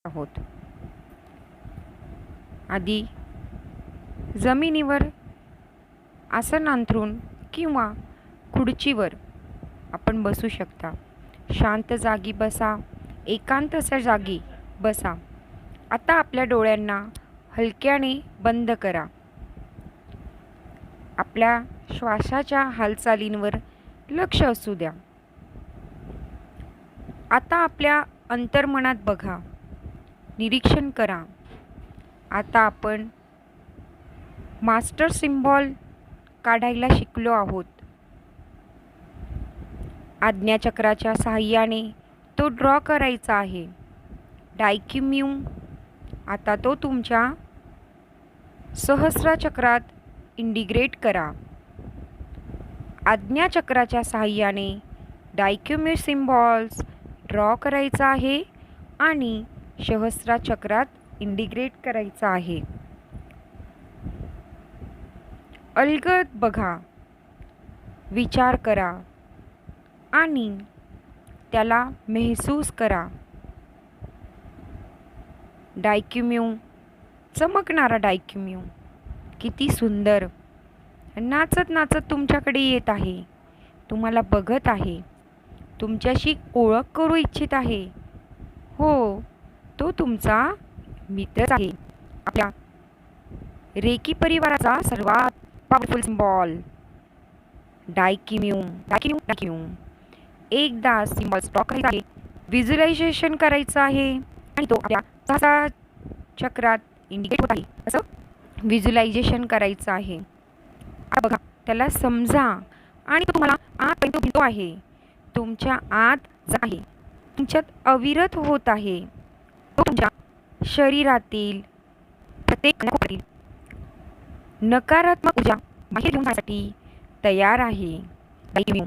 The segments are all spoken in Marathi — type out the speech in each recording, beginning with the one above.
आहोत. आधी जमिनीवर आसन अंथरून किंवा खुर्चीवर आपण बसू शकता. शांत जागी बसा, एकांत जागी बसा. आता आपल्या डोळ्यांना हलक्याने बंद करा. आपल्या श्वासाच्या हालचालींवर लक्ष असू द्या. आता आपल्या अंतर्मनात बघा, निरीक्षण करा. आता आपण मास्टर सिम्बॉल काढायला शिकलो आहोत. आज्ञाचक्राच्या साहाय्याने तो ड्रॉ करायचा आहे. डायक्यूम्यू. आता तो तुमच्या सहस्राचक्रात इंटिग्रेट करा. आज्ञाचक्राच्या साहाय्याने डायक्यूम्यू सिम्बॉल्स ड्रॉ करायचा आहे आणि सहस्राचक्रात इंटिग्रेट करायचा आहे. अलगद बघा, विचार करा आणि त्याला महसूस करा. डायक्यूम्यू, चमकणारा डायक्यूम्यू, किती सुंदर नाचत नाचत तुमच्याकडे येत आहे. तुम्हाला बघत आहे, तुमच्याशी ओळख करू इच्छित आहे. हो, तो तुमचा मित्रच आहे. आपल्या रेकी परिवाराचा सर्वात पॉवरफुल सिम्बॉल डायक्यूम्यू. डायक्यूम्यू डायक्यूम्यू. एकदा सिम्बॉल स्टॉक करायचा आहे, व्हिज्युअलायझेशन करायचं आहे आणि तो आपल्या सहस्रार चक्रात इंडिकेट होत आहे. असं व्हिज्युअलायझेशन करायचं आहे. आता बघा, त्याला समजा आणि तो तुम्हाला आतपर्यंत भिंतो आहे. तुमच्या आत जात आहे, तुमच्यात अविरत होत आहे. तो तुमच्या शरीरातील प्रत्येक कणाकोपऱ्यातील नकारात्मक ऊर्जा बाहेर घेऊन जाण्यासाठी तयार आहे. डायक्यूम्यू.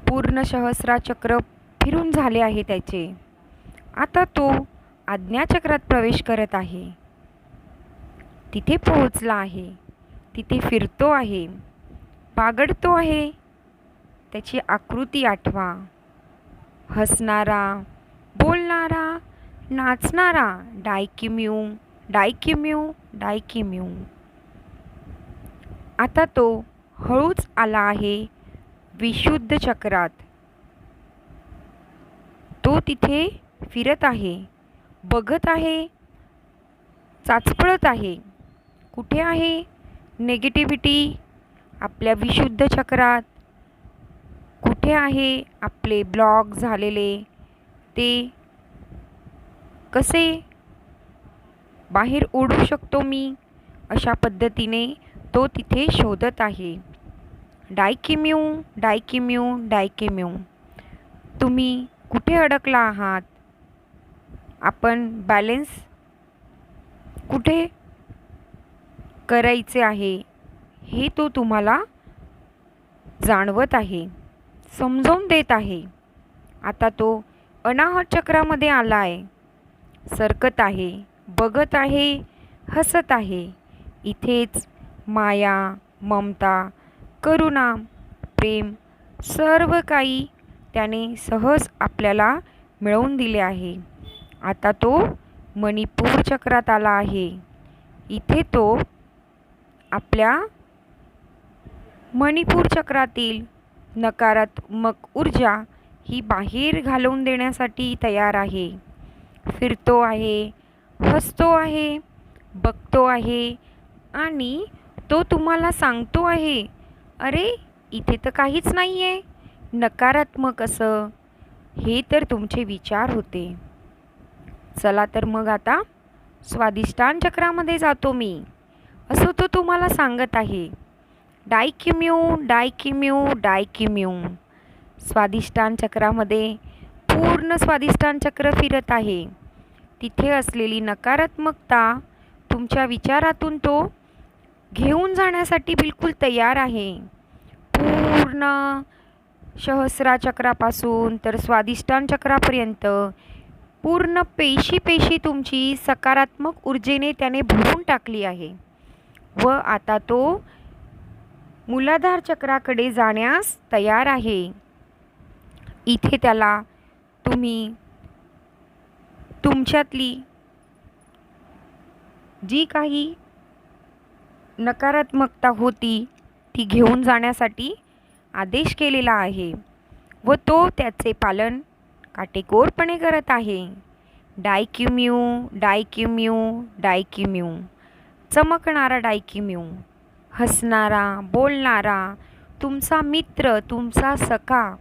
पूर्ण सहस्राचक्र फिरून झाले आहे त्याचे. आता तो आज्ञाचक्रात प्रवेश करत आहे. तिथे पोहोचला आहे. तिथे फिरतो आहे, बागडतो आहे. त्याची आकृती आठवा. हसणारा, बोलणारा, नाचणारा डायक्यूम्यू. डायक्यूम्यू डायक्यूम्यू. आता तो हळूच आला आहे विशुद्ध चक्रात. तो तिथे फिरत आहे, बघत आहे, चाचपळत आहे. कुठे आहे नेगेटिव्हिटी? आपल्या विशुद्ध चक्रात. कुठे आहे आपले ब्लॉक झालेले? ते कसे बाहेर ओढू शकतो मी? अशा पद्धतीने तो तिथे शोधत आहे. डायक्यूम्यू डायक्यूम्यू डायक्यूम्यू. तुम्ही कुठे अडकला आहात? आपण बॅलन्स कुठे करायचे आहे हे तो तुम्हाला जाणवत आहे, समजावून देत आहे. आता तो अनाहत चक्रामध्ये आला आहे. सरकत आहे, बघत आहे, हसत आहे. इथेच माया, ममता, करुणा, प्रेम सर्व काही त्याने सहज आपल्याला मिळवून दिले आहे. आता तो मणिपूर चक्रात आला आहे. इथे तो आपल्या मणिपूर चक्रातील नकारात्मक ऊर्जा ही बाहेर घालवून देण्यासाठी तयार आहे. फिरतो आहे, हसतो आहे, बघतो आहे आणि तो तुम्हाला सांगतो आहे, अरे इथे तर काहीच नाही आहे नकारात्मक असं. हे तर तुमचे विचार होते. चला तर मग आता स्वादिष्टान चक्रामध्ये जातो मी, असं तो तुम्हाला सांगत आहे. डायक्यूम्यू डायक्यूम्यू डायक्यूम्यू. स्वादिष्टान चक्रामध्ये पूर्ण स्वादिष्टान चक्र फिरत आहे. तिथे असलेली नकारात्मकता तुमच्या विचारातून तो घेऊन जाण्यासाठी बिलकुल तयार आहे. पूर्ण सहस्राचक्रापासून तर स्वादिष्टान चक्रापर्यंत पूर्ण पेशी तुमची सकारात्मक ऊर्जेने त्याने भरून टाकली आहे व आता तो मूलाधार चक्राकडे जाण्यास तयार आहे. इथे त्याला तुम्ही तुमच्यातली जी काही नकारात्मकता होती ती घेऊन जाण्यासाठी आदेश केलेला आहे व तो त्याचे पालन काटेकोरपणे करत आहे. डायक्युम्यू, डायक्युम्यू, डायक्युम्यू, चमकणारा डायक्युम्यू, हसणारा, बोलणारा, तुमचा मित्र, तुमचा सखा.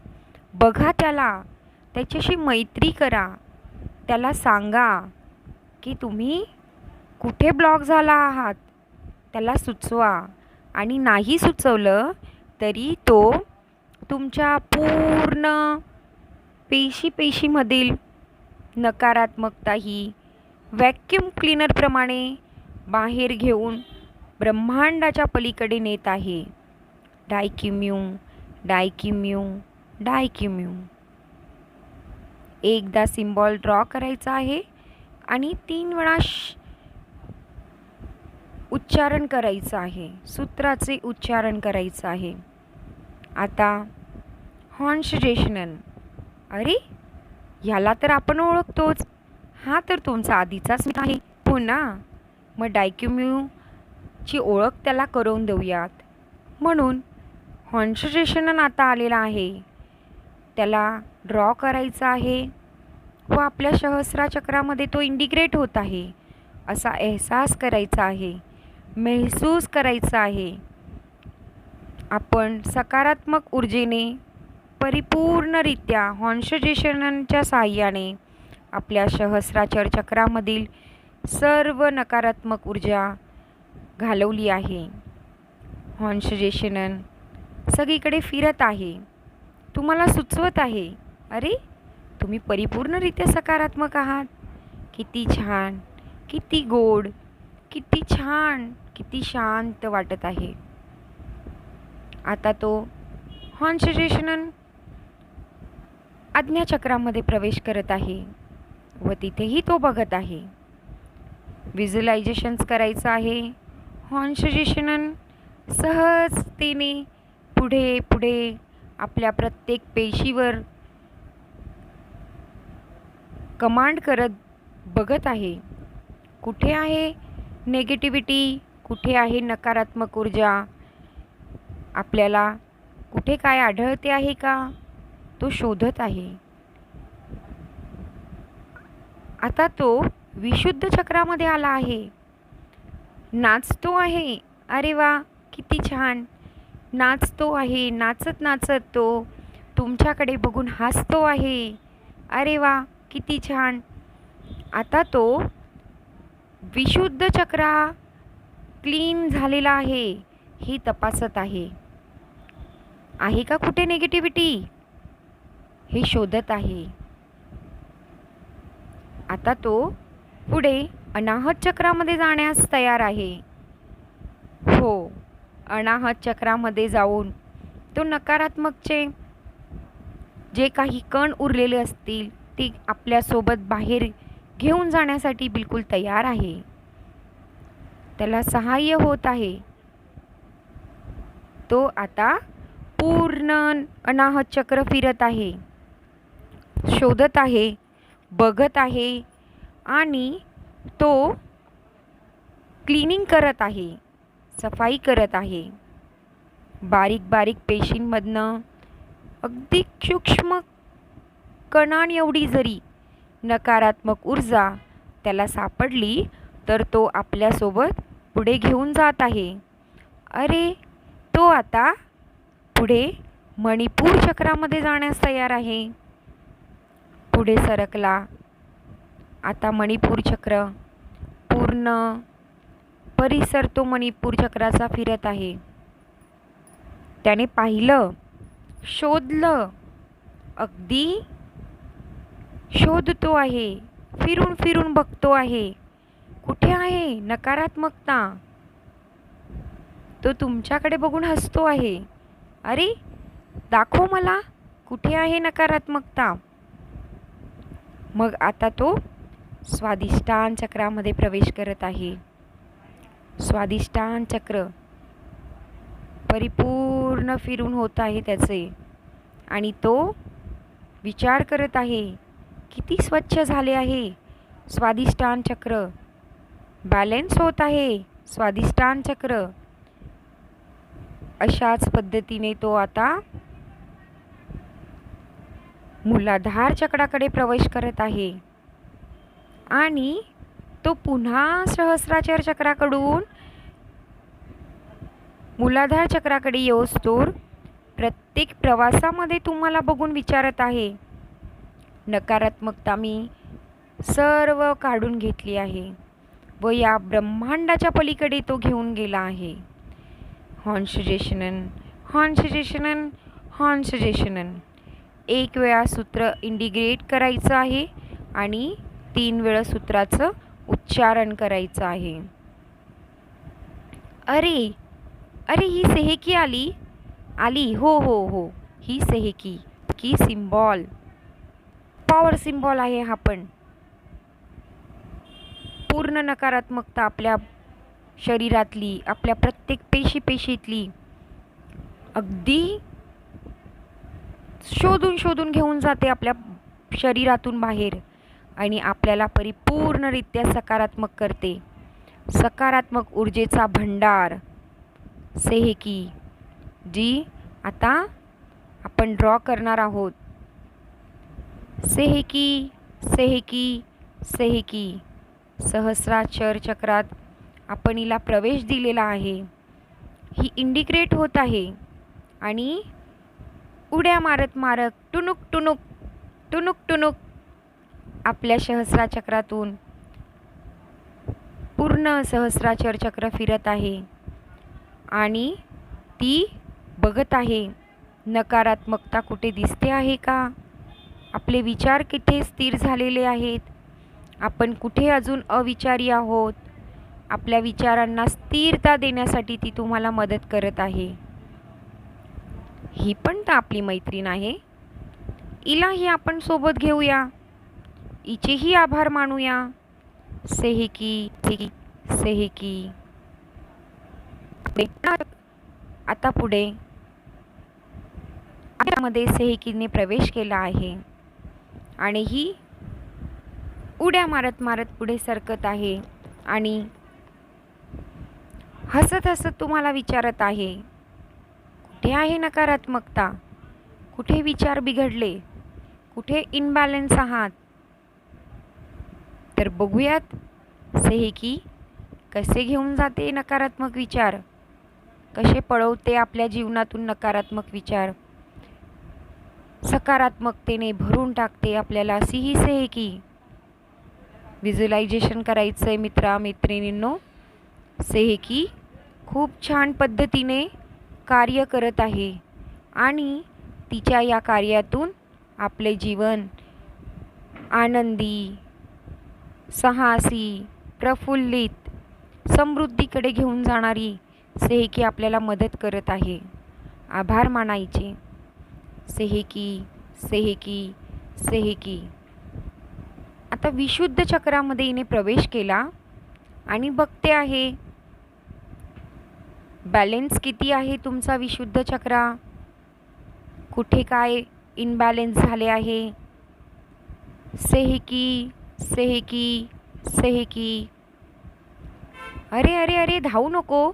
बघा त्याला, त्याच्याशी मैत्री करा, त्याला सांगा की तुम्ही कुठे ब्लॉक झाला आहात, त्याला सुचवा. आणि नाही सुचवलं तरी तो तुमच्या पूर्ण पेशीमधील नकारात्मकता ही व्हॅक्यूम क्लीनरप्रमाणे बाहेर घेऊन ब्रह्मांडाच्या पलीकडे नेत आहे. डायक्युम्यू, डायक्युम्यू, डायक्युम्यू. एकदा सिम्बॉल ड्रॉ करायचा आहे आणि 3 वेळा उच्चारण करायचं आहे, सूत्राचे उच्चारण करायचं आहे. आता हॉन्शजेशनन. अरे, ह्याला तर आपण ओळखतोच, हा तर तुमचा आधीचाच आहे. हो ना? मग डायक्युम्यूची ओळख त्याला करून देऊयात. म्हणून हॉन्शजेशनन आता आलेला आहे, त्याला ड्रॉ करायचा आहे व आपल्या सहस्राचक्रामध्ये तो इंटिग्रेट होत आहे असा एहसास करायचा आहे, महसूस करायचा आहे. आपण सकारात्मक ऊर्जेने परिपूर्णरित्या हॉन्शजेशनच्या साहाय्याने आपल्या सहस्राचर चक्रामधील सर्व नकारात्मक ऊर्जा घालवली आहे. हॉन्शजेशनन सगळीकडे फिरत आहे, तुम्हाला सुचवत आहे, अरे, तुम्ही परिपूर्णरित्या सकारात्मक आहात. किती छान, किती गोड, किती छान, किती शांत वाटत आहे. आता तो हॉन्शजेशनन आज्ञाचक्रामध्ये प्रवेश करत आहे व तिथेही तो बघत आहे. व्हिज्युअलायझेशन्स करायचं आहे. हॉन्शजेशनन सहजतेने पुढे पुढे आपल्या प्रत्येक पेशीवर कमांड करत बघत आहे. कुठे आहे नेगेटिव्हिटी, कुठे आहे नकारात्मक ऊर्जा, आपल्याला कुठे काय आढळते आहे का, तो शोधत आहे. आता तो विशुद्ध चक्रामध्ये आला आहे, नाचतो आहे. अरे वा, किती छान, नाचतो आहे. नाचत नाचत तो तुमच्याकडे बघून हसतो आहे. अरे वा, किती छान. आता तो विशुद्ध चक्रा क्लीन झालेला आहे हे तपासत आहे. आहे का कुठे नेगेटिव्हिटी हे शोधत आहे. आता तो पुढे अनाहत चक्रामध्ये जाण्यास तयार आहे. हो, अनाहत चक्रामध्ये जाऊन तो नकारात्मकचे जे काही कण उरलेले असतील ते आपल्यासोबत बाहेर घेऊन जाण्यासाठी बिलकुल तयार आहे. त्याला सहाय्य होत आहे. तो आता पूर्ण अनाहत चक्र फिरत आहे, शोधत आहे, बघत आहे आणि तो क्लीनिंग करत आहे, सफाई करत आहे. बारीक बारीक पेशींमधनं अगदी सूक्ष्म कणां एवढी जरी नकारात्मक ऊर्जा त्याला सापडली तर तो आपल्यासोबत पुढे घेऊन जात आहे. अरे, तो आता पुढे मणिपूर चक्रामध्ये जाण्यास तयार आहे. पुढे सरकला. आता मणिपूर चक्र पूर्ण परिसर तो मणिपूर चक्राचा फिरत आहे. त्याने पाहिलं, शोधलं, अगदी शोधतो आहे, फिरून फिरून बघतो आहे. कुठे आहे नकारात्मकता. तो तुमच्याकडे बघून हसतो आहे. अरे, दाखव मला कुठे आहे नकारात्मकता. मग आता तो स्वादिष्टान चक्रामध्ये प्रवेश करत आहे. स्वादिष्टान चक्र परिपूर्ण फिरून होत आहे त्याचे आणि तो विचार करत आहे, किती स्वच्छ झाले आहे, स्वादिष्टान चक्र बॅलेन्स होत आहे, स्वादिष्टान चक्र. अशाच पद्धतीने तो आता मूलाधार चक्राकडे प्रवेश करत आहे आणि तो पुन्हा सहस्राचर चक्राकडून मूलाधार चक्राकडे येऊस्तोवर प्रत्येक प्रवासामध्ये तुम्हाला बघून विचारत आहे. नकारात्मकता मी सर्व काढून घेतली आहे व या ब्रह्मांडाच्या पलीकडे तो घेऊन गेला आहे. हॉर्न सजेशनन एक वेळा सूत्र इंडिग्रेट करायचं आहे आणि 3 वेळा सूत्राचं उच्चारण करायचं आहे. अरे अरे ही सेहेकी आली हो ही सेहेकी की सिम्बॉल, पॉवर सिम्बॉल आहे हा. पण पूर्ण नकारात्मकता आपल्या शरीरातली, आपल्या प्रत्येक पेशीतली अगदी शोधून घेऊन जाते आपल्या शरीरातून बाहेर आणि आपल्याला परिपूर्णरित्या सकारात्मक करते. सकारात्मक ऊर्जेचा भंडार सेहेकी, जी आता आपण ड्रॉ करणार आहोत. सेहेकी सेहेकी सेहेकी सहस्राचर चक्रात आपण हिला प्रवेश दिलेला आहे. ही इंडिग्रेट होत आहे आणि उड्या मारत टुनुक टुनुक टुनुक टुनुक आपल्या सहस्राचक्रातून पूर्ण सहस्राचर चक्र फिरत आहे आणि ती बघत आहे नकारात्मकता कुठे दिसते आहे का, आपले विचार किती स्थिर झालेले आहेत, आपण कुठे अजून अविचारी आहोत. आपल्या विचारांना स्थिरता देण्यासाठी ती तुम्हाला मदत करत आहे. ही पण तर आपली मैत्रीण आहे, हिलाही आपण सोबत घेऊया, हिचेही आभार मानूया. सेहेकी सेहेकी. आता पुढे मध्ये सेहेकीने प्रवेश केला आहे आणि ही उड्या मारत पुढे सरकत आहे आणि हसत तुम्हाला विचारत आहे, कुठे आहे नकारात्मकता, कुठे विचार बिघडले, कुठे इनबॅलन्स आहात. तर बघूयात सेहेकी कसे घेऊन जाते नकारात्मक विचार, कसे पळवते आपल्या जीवनातून नकारात्मक विचार, सकारात्मकतेने भरून टाकते आपल्याला. अशी ही सेहेकी. व्हिज्युअलायझेशन करायचं आहे मित्र-मैत्रिणींनो. सेहेकी खूप छान पद्धतीने कार्य करत आहे आणि तिच्या या कार्यातून आपले जीवन आनंदी, साहसी, प्रफुल्लित, समृद्धीकडे घेऊन जाणारी सेहेकी आपल्याला मदत करत आहे. आभार मानायचे. सेहेकी सेहेकी सेहेकी. आता विशुद्ध चक्रामध्ये हिने प्रवेश केला आणि बघते आहे बॅलेन्स किती आहे तुमचा विशुद्ध चक्रा, कुठे काय इनबॅलेन्स झाले आहे. सेहेकी सेहेकी सेहेकी. अरे अरे अरे धावू नको.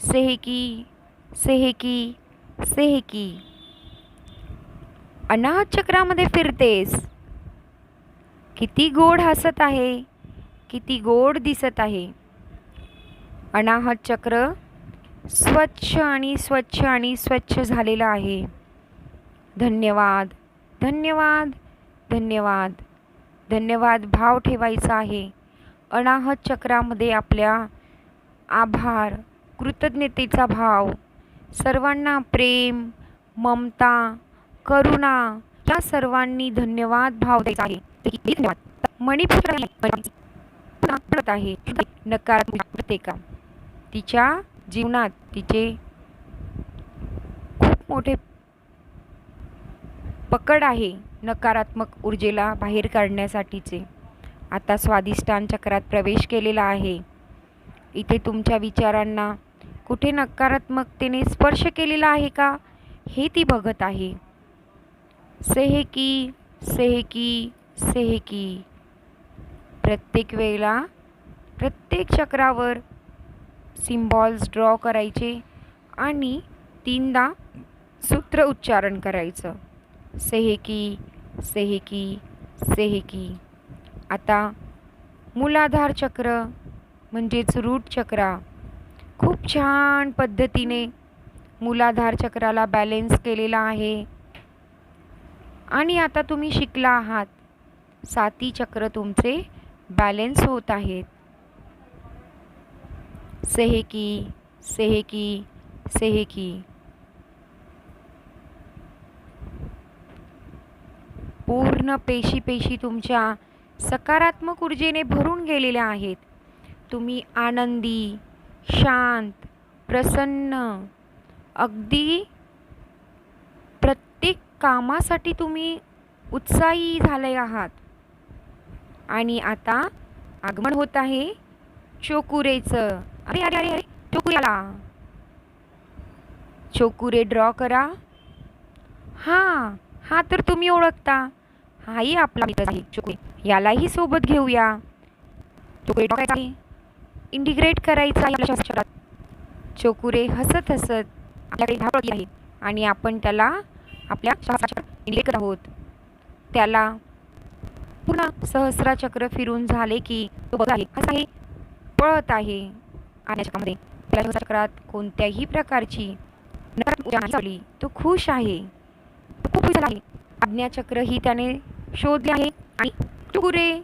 सेहेकी सेहेकी सेहेकी. अनाहत चक्रामध्ये फिरतेस, किती गोड हसत आहे, किती गोड दिसत आहे. अनाहत चक्र स्वच्छ आणि स्वच्छ आणि स्वच्छ झालेलं आहे. धन्यवाद धन्यवाद धन्यवाद धन्यवाद भाव ठेवायचा आहे. अनाहत चक्रामध्ये आपल्या आभार, कृतज्ञतेचा भाव, सर्वांना प्रेम, ममता, करुणा या सर्वांनी धन्यवाद भाव द्यायचा आहे. मणिपूर आहे नकारात्मकता तिच्या जीवनात तिचे खूप मोठे पकड आहे नकारात्मक ऊर्जेला बाहेर काढण्यासाठीचे. आता स्वादिष्टान चक्रात प्रवेश केलेला आहे. इथे तुमच्या विचारांना कुठे नकारात्मकतेने स्पर्श केलेला आहे का हे ती बघत आहे. सेहेकी सेहेकी सेहेकी. प्रत्येक वेळेला प्रत्येक चक्रावर सिम्बॉल्स ड्रॉ करायचे आणि 3दा सूत्र उच्चारण करायचं, सेहेकी सेहेकी सेहेकी. आता मूलाधार चक्र म्हणजेच रूट चक्रा खूप छान पद्धतीने मूलाधार चक्राला बॅलेन्स केलेला आहे. आणि आता तुम्ही शिकला आहात, 7ही चक्र तुमचे बॅलेन्स होत आहेत. सेहेकी सेहेकी सेहेकी. पूर्ण पेशी तुमच्या सकारात्मक ऊर्जेने भरून गेलेल्या आहेत. तुम्ही आनंदी, शांत, प्रसन्न, अगदी प्रत्येक कामासाठी तुम्ही उत्साही झाले आहात. आणि आता आगमन होत आहे चोकुरेचं. अरे अरे अरे अरे चोकुरे आला. चोकुरे ड्रॉ करा. हा तर तुम्ही ओळखता, हाही आपला मित्र आहे चोकुरे. यालाही सोबत घेऊया. चोकुरे ड्रॉ करायचा आहे, इंटिग्रेट करायचा आहे आपल्या शास्त्रात. चोकुरे हसत हसत आपल्याकडे धावत आहे आणि आपण त्याला आपल्या शास्त्रात इंटिग्रेट करत आहोत. त्याला पुन्हा सहस्राचक्र फिरून झाले की तो बघत आहे, हसत आहे, पळत आहे. आज्ञा चक्रामध्ये त्याला चक्रात कोणत्याही प्रकारची नकारात्मक ऊर्जा नाही सापडली. तो खुश आहे, तो खूप खुश झाला आहे. आज्ञा चक्र ही त्याने शोधले आहे आणि चोकुरे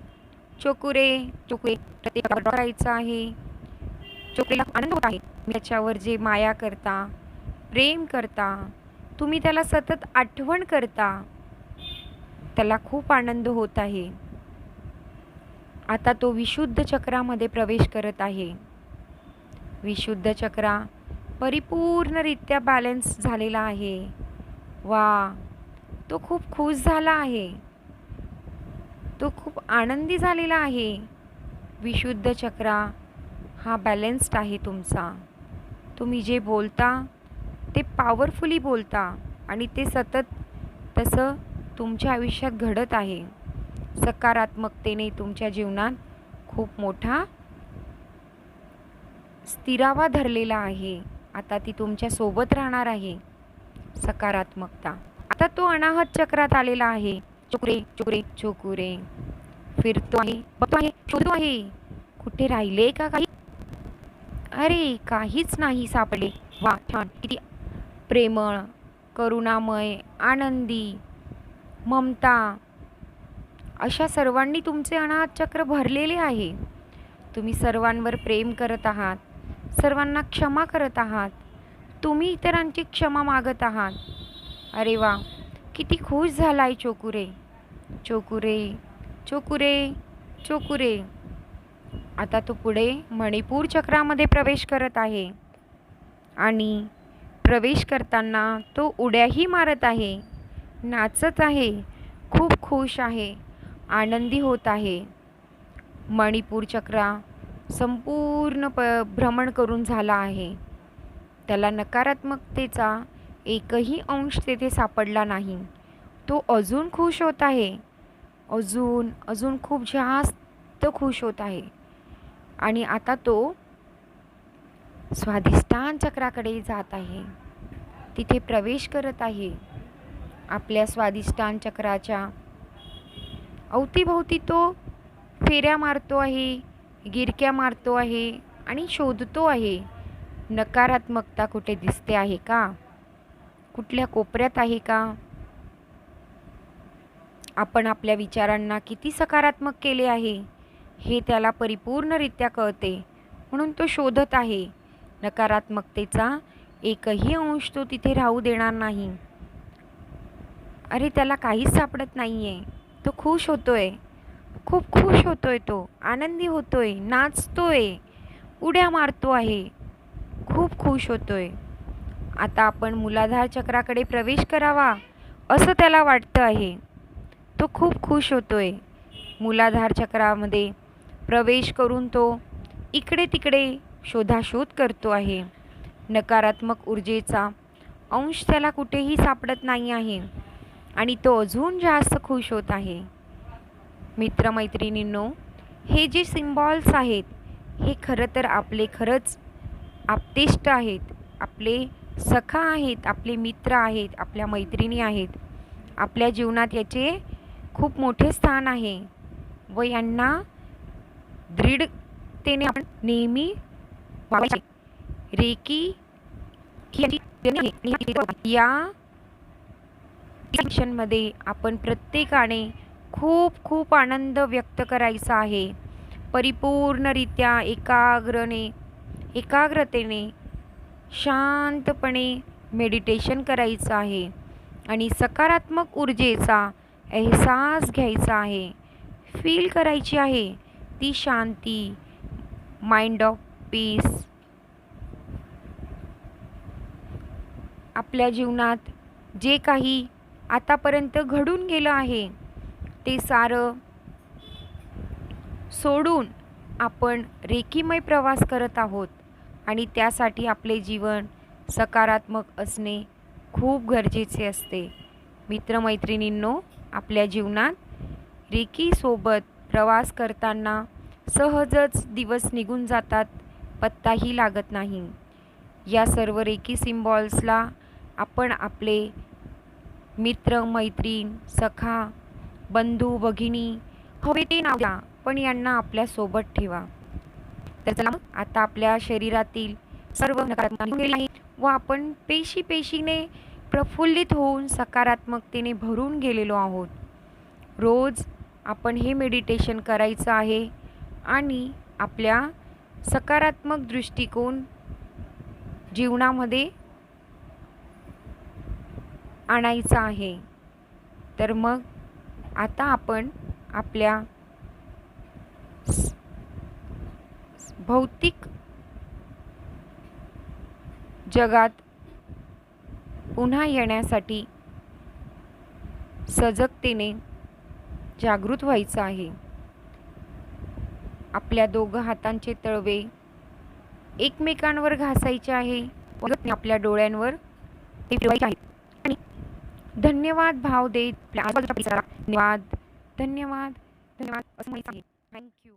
चोकुरे चोकुरे प्रत्येक ड्रॉ करायचं आहे. चोकुरेला आनंद होत आहे. त्याच्यावर जे माया करता, प्रेम करता, तुम्ही त्याला सतत आठवण करता, त्याला खूप आनंद होत आहे. आता तो विशुद्ध चक्रामध्ये प्रवेश करत आहे. विशुद्ध चक्रा परिपूर्णरित्या बॅलन्स झालेला आहे. वा, तो खूप खुश झाला आहे, तो खूप आनंदी झालेला आहे. विशुद्ध चक्रा हा बॅलन्स्ड आहे तुमचा. तुम्ही जे बोलता ते पॉवरफुली बोलता आणि ते सतत तसं तुमच्या आयुष्यात घडत आहे. सकारात्मकतेने तुमच्या जीवनात खूप मोठा स्थिरावा धरलेला आहे. आता ती तुमच्या सोबत राहणार आहे सकारात्मकता. आता तो अनाहत चक्रात आलेला आहे. चोकुरे चोकुरे चोकुरे फिरतो आहे, बघतो आहे, शोधतो आहे, कुठे राहिले का काही. अरे काहीच नाही सापडले. वा छान, किती प्रेमळ, करुणामय, आनंदी, ममता अशा सर्वांनी तुमचे अनाहत चक्र भरलेले आहे. तुम्ही सर्वांवर प्रेम करत आहात, सर्वांना क्षमा करत आहात, तुम्ही इतरांची क्षमा मागत आहात. अरे वा, किती खुश झालाय चोकुरे चोकुरे चोकुरे चोकुरे. आता तो पुढे मणिपूर चक्रामध्ये प्रवेश करत आहे आणि प्रवेश करताना तो उड्याही मारत आहे, नाचत आहे, खूप खुश आहे, आनंदी होत आहे. मणिपूर चक्रा संपूर्ण भ्रमण करून झाला आहे. त्याला नकारात्मकतेचा एकही अंश तेथे सापडला नाही. तो अजून खुश होत आहे, अजून अजून खूप जास्त खुश होत आहे. आणि आता तो स्वाधिष्ठान चक्राकडे जात आहे, तिथे प्रवेश करत आहे. आपल्या स्वाधिष्ठान चक्राच्या अवतीभोवती तो फेऱ्या मारतो आहे, गिरक्या मारतो आहे आणि शोधतो आहे. नकारात्मकता कुठे दिसते आहे का, कुठल्या कोपऱ्यात आहे का. आपण आपल्या विचारांना किती सकारात्मक केले आहे हे त्याला परिपूर्णरित्या कळते, म्हणून तो शोधत आहे. नकारात्मकतेचा एकही अंश तो तिथे राहू देणार नाही. अरे त्याला काहीच सापडत नाही आहे. तो खुश होतोय, खूप खुश होतोय, तो आनंदी होतोय, नाचतोय, उड्या मारतो आहे, खूप खुश होतोय. आता आपण मूलाधार चक्राकडे प्रवेश करावा असं त्याला वाटतं आहे. तो खूप खुश होतोय. मूलाधार चक्रामध्ये प्रवेश करून तो इकडे तिकडे शोधाशोध करतो आहे. नकारात्मक ऊर्जेचा अंश त्याला कुठेही सापडत नाही आहे आणि तो अजून जास्त खुश होत आहे. मित्रमैत्रिणींनो, हे जे सिम्बॉल्स आहेत हे खरं तर आपले खरंच आप्तेष्ट आहेत, आपले सखा आहेत, आपले मित्र आहेत, आपल्या मैत्रिणी आहेत. आपल्या जीवनात याचे खूप मोठे स्थान आहे व यांना दृढतेने आपण नेहमी वागवायचे. रेकी या मध्ये आपण प्रत्येकाने खूप खूप आनंद व्यक्त करायचा आहे. परिपूर्णरित्या एकाग्रतेने शांतपणे मेडिटेशन करायचं आहे आणि सकारात्मक ऊर्जेचा अहसास घ्यायचा आहे. फील करायची आहे ती शांती, माइंड ऑफ पीस. आपल्या जीवनात जे काही आतापर्यंत घडून गेलं आहे ते सारं सोडून आपण रेखीमय प्रवास करत आहोत आणि त्यासाठी आपले जीवन सकारात्मक असणे खूप गरजेचे असते. मित्रमैत्रिणींनो, आपल्या जीवनात रेखीसोबत प्रवास करताना सहजच दिवस निघून जातात, पत्ताही लागत नाही. या सर्व रेखी सिम्बॉल्सला आपण आपले मित्र, मैत्रीण, सखा, बंधू, भगिनी हवे ते नाव द्या, पण यांना आपल्या सोबत ठेवा. तर चला आता आपल्या शरीरातील सर्व नकारात्मकता निघून गेली आहे व आपण पेशीने प्रफुल्लित होऊन सकारात्मकतेने भरून गेलेलो आहोत. रोज आपण हे मेडिटेशन करायचं आहे आणि आपल्या सकारात्मक दृष्टिकोन जीवनामध्ये आणायचा आहे. तर मग आता आपण आपल्या भौतिक जगात पुन्हा येण्यासाठी सजगतेने जागृत व्हायचं आहे. आपल्या दोघं हातांचे तळवे एकमेकांवर घासायचे आहे व आपल्या डोळ्यांवर ते फिरवायचे आहेत आणि धन्यवाद भाव देत आपल्या आजूबाजूच्या परिसराला धन्यवाद धन्यवाद धन्यवाद असं म्हणायचं आहे. थँक्यू.